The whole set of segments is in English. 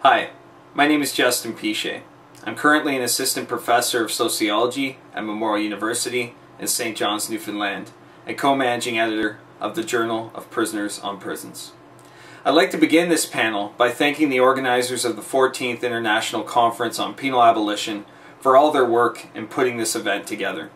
Hi, my name is Justin Pichet. I'm currently an assistant professor of sociology at Memorial University in St. John's, Newfoundland, and co-managing editor of the Journal of Prisoners on Prisons. I'd like to begin this panel by thanking the organizers of the 14th International Conference on Penal Abolition for all their work in putting this event together.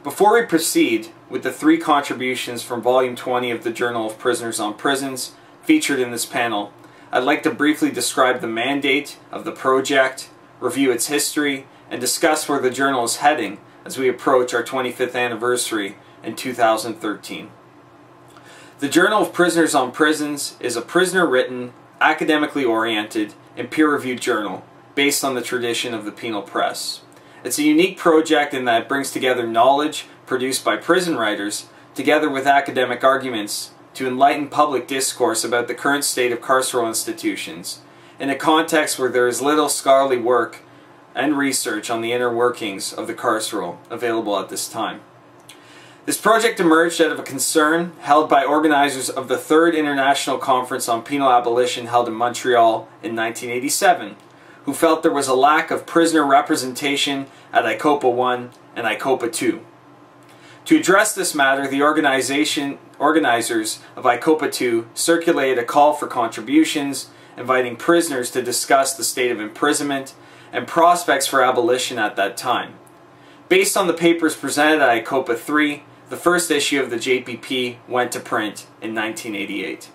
Before we proceed with the 3 contributions from Volume 20 of the Journal of Prisoners on Prisons featured in this panel, I'd like to briefly describe the mandate of the project, review its history, and discuss where the journal is heading as we approach our 25th anniversary in 2013. The Journal of Prisoners on Prisons is a prisoner-written, academically oriented, and peer-reviewed journal based on the tradition of the penal press. It's a unique project in that it brings together knowledge produced by prison writers together with academic arguments to enlighten public discourse about the current state of carceral institutions in a context where there is little scholarly work and research on the inner workings of the carceral available at this time. This project emerged out of a concern held by organizers of the 3rd International Conference on Penal Abolition held in Montreal in 1987, who felt there was a lack of prisoner representation at ICOPA 1 and ICOPA 2. To address this matter, the organizers of ICOPA 2 circulated a call for contributions, inviting prisoners to discuss the state of imprisonment and prospects for abolition at that time. Based on the papers presented at ICOPA 3, the first issue of the JPP went to print in 1988.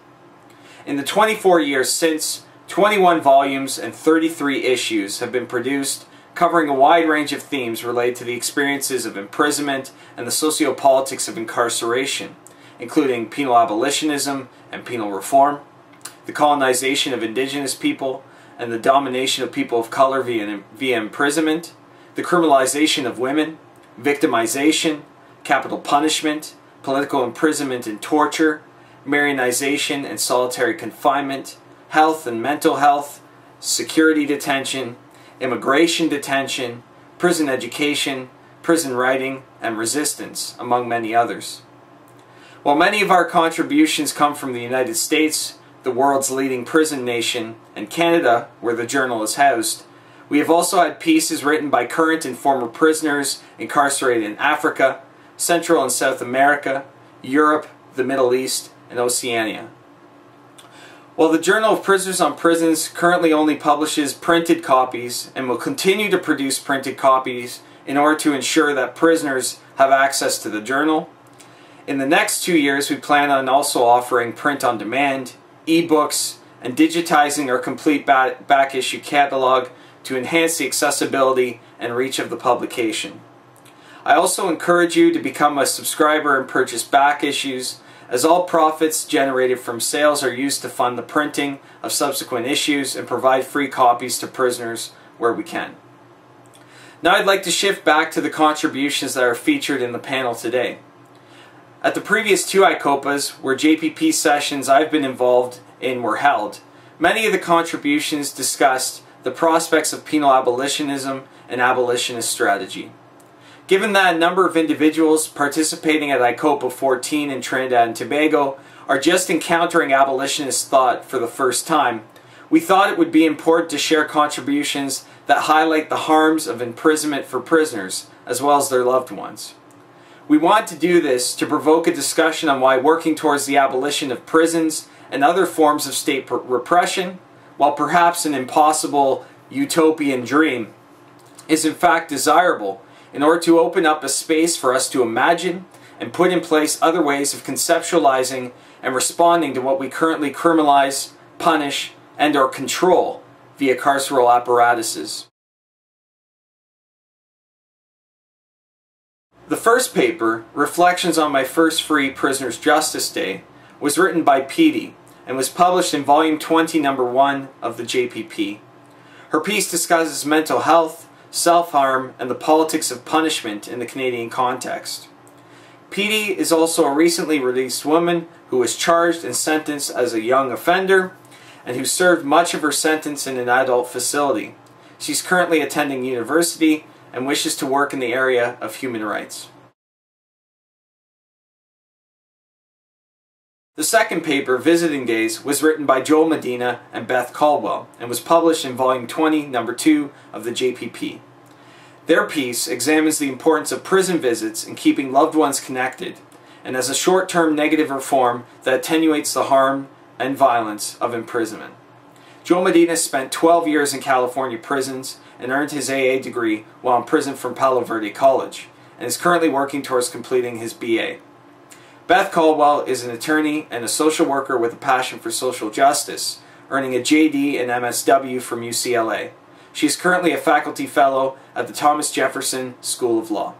In the 24 years since, 21 volumes and 33 issues have been produced, covering a wide range of themes related to the experiences of imprisonment and the sociopolitics of incarceration, including penal abolitionism and penal reform, the colonization of indigenous people and the domination of people of color via imprisonment, the criminalization of women, victimization, capital punishment, political imprisonment and torture, Marionization and solitary confinement, health and mental health, security detention, immigration detention, prison education, prison writing, and resistance, among many others. While many of our contributions come from the United States, the world's leading prison nation, and Canada, where the journal is housed, we have also had pieces written by current and former prisoners incarcerated in Africa, Central and South America, Europe, the Middle East, and Oceania. While the Journal of Prisoners on Prisons currently only publishes printed copies and will continue to produce printed copies in order to ensure that prisoners have access to the journal, in the next 2 years we plan on also offering print on demand, e-books, and digitizing our complete back issue catalog to enhance the accessibility and reach of the publication. I also encourage you to become a subscriber and purchase back issues, as all profits generated from sales are used to fund the printing of subsequent issues and provide free copies to prisoners where we can. Now I'd like to shift back to the contributions that are featured in the panel today. At the previous 2 ICOPAs, where JPP sessions I've been involved in were held, many of the contributions discussed the prospects of penal abolitionism and abolitionist strategy. Given that a number of individuals participating at ICOPA 14 in Trinidad and Tobago are just encountering abolitionist thought for the first time, we thought it would be important to share contributions that highlight the harms of imprisonment for prisoners, as well as their loved ones. We want to do this to provoke a discussion on why working towards the abolition of prisons and other forms of state repression, while perhaps an impossible utopian dream, is in fact desirable in order to open up a space for us to imagine and put in place other ways of conceptualizing and responding to what we currently criminalize, punish, and/or control via carceral apparatuses. The first paper, Reflections on My First Free Prisoner's Justice Day, was written by Petey and was published in Volume 20, Number 1 of the JPP. Her piece discusses mental health, self-harm, and the politics of punishment in the Canadian context. Petey is also a recently released woman who was charged and sentenced as a young offender and who served much of her sentence in an adult facility. She's currently attending university and wishes to work in the area of human rights. The second paper, Visiting Days, was written by Joel Medina and Beth Caldwell and was published in Volume 20, Number 2 of the JPP. Their piece examines the importance of prison visits in keeping loved ones connected and as a short-term negative reform that attenuates the harm and violence of imprisonment. Joel Medina spent 12 years in California prisons and earned his AA degree while in prison from Palo Verde College and is currently working towards completing his BA. Beth Caldwell is an attorney and a social worker with a passion for social justice, earning a JD and MSW from UCLA. She is currently a faculty fellow at the Thomas Jefferson School of Law.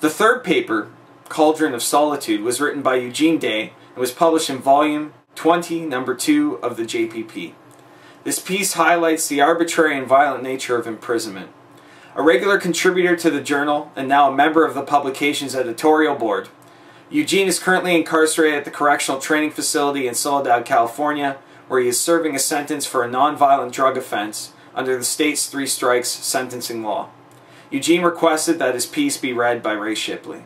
The third paper, Cauldron of Solitude, was written by Eugene Day and was published in Volume 20, Number 2 of the JPP. This piece highlights the arbitrary and violent nature of imprisonment. A regular contributor to the journal and now a member of the publication's editorial board, Eugene is currently incarcerated at the Correctional Training Facility in Soledad, California, where he is serving a sentence for a nonviolent drug offense under the state's 3 strikes sentencing law. Eugene requested that his piece be read by Ray Shipley.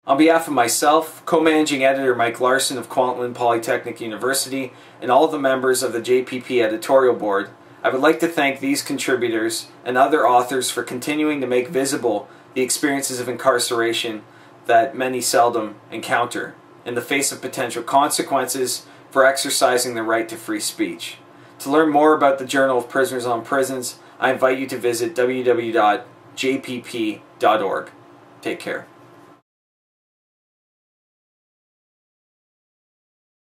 On behalf of myself, co-managing editor Mike Larson of Kwantlen Polytechnic University, and all the members of the JPP editorial board, I would like to thank these contributors and other authors for continuing to make visible the experiences of incarceration that many seldom encounter, in the face of potential consequences for exercising the right to free speech. To learn more about the Journal of Prisoners on Prisons, I invite you to visit www.jpp.org. Take care.